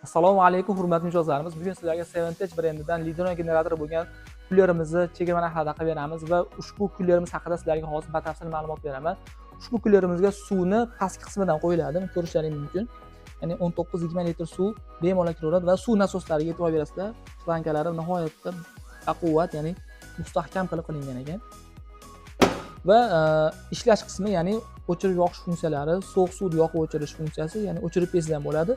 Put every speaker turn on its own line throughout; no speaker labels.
Assalomu alaykum hurmatli mijozlarimiz. Bugun sizlarga Seventage brendidan Lidona generatori bo'lgan kullerimizni chegirma narxlarda qilib beramiz va ushbu kullerimiz haqida sizlarga hozir batafsil ma'lumot beraman. Ushbu kullerimizga suvni pastki qismidan qo'yiladi, ko'rishlaringiz mumkin. Ya'ni 19-20 litr suv bemalol kiraveradi va suv nasoslariga e'tibor berasizlar. Plankalari nihoyatda baquvvat, ya'ni mustahkam qilib qilingan ekan. Va ishlash qismi, ya'ni o'chirib yoqish funksiyalari, sovuq suvni yoqib o'chirish funksiyasi, ya'ni o'chirib bersa ham bo'ladi.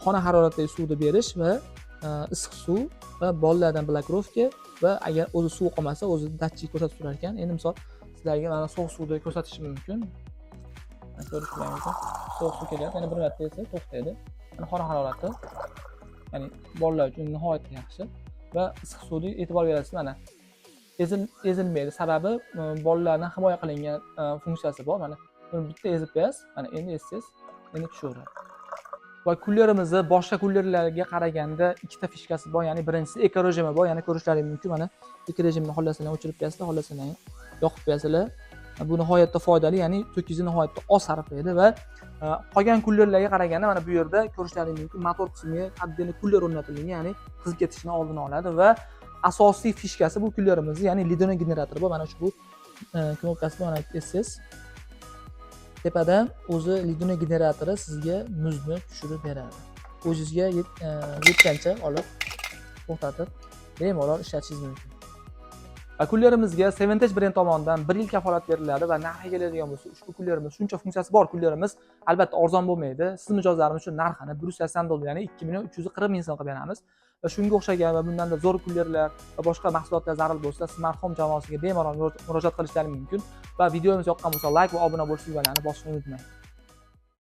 Xona haroratidagi suvni berish va issiq suv va bolalardan blokirovka va agar o'zi suv qolmasa o'zi datchik ko'rsatib turar ekan. Endi misol sizlarga mana sovuq suvni ko'rsatishim mumkin. Ko'rishlaringiz sovuq suv kelyapti, yana bir marta esa to'xtaydi. Mana xona harorati, ya'ni bolalar uchun nihoyatda yaxshi va issiq suvga e'tibor berasiz. Mana ezilmaydi. Sababi bolalardan himoya qilingan funksiyasi bor. Mana buni bitta ezib qo'yasiz. Mana endi ezsangiz, endi tushaveradi. Va kullerimizni boshqa kullerlarga qaraganda ikkita fishkasi bor. Ya'ni birinchisi eko rejimi bor. Ya'ni ko'rishlaringiz mumkin. Mana eko rejimni xohlasangiz o'chirib qo'yasizlar, xohlasangiz yoqib qo'yasizlar. Bu nihoyatda foydali, ya'ni to'kingizni nihoyatda oz sarflaydi va qolgan kullerlarga qaraganda mana bu yerda ko'rishlaringiz mumkin, motor qismiga отдельный kuller o'rnatilgan, ya'ni qizib ketishini oldini oladi va asosiy fishkasi bu kullerimizni, ya'ni Lidona generatori bor. Mana ushbu knopkasini mana eslasangiz, tepada o'zi Lidona generatori sizga muzni tushirib beradi. O'zingizga yetgancha olib to'xtatib bemalol ishlatishingiz mumkin. Va kullerimizga Seventage brend tomonidan 1 yil kafolat beriladi va narxiga keladigan bo'lsa, ushbu kullerimiz shuncha funksiyasi bor kullerimiz albatta arzon bo'lmaydi. Siz mijozlarimiz uchun narxini 180 dollar, ya'ni 2 340 ming so'm qilib beramiz. Va shunga o'xshagan va bundan da zo'r kullerlar va boshqa mahsulotlar zarur bo'lsa, Smart Home jamoasiga bemalol murojaat qilishlaringiz mumkin. Va videomiz yoqqan bo'lsa, like va obuna bo'lishni bosishni unutmang.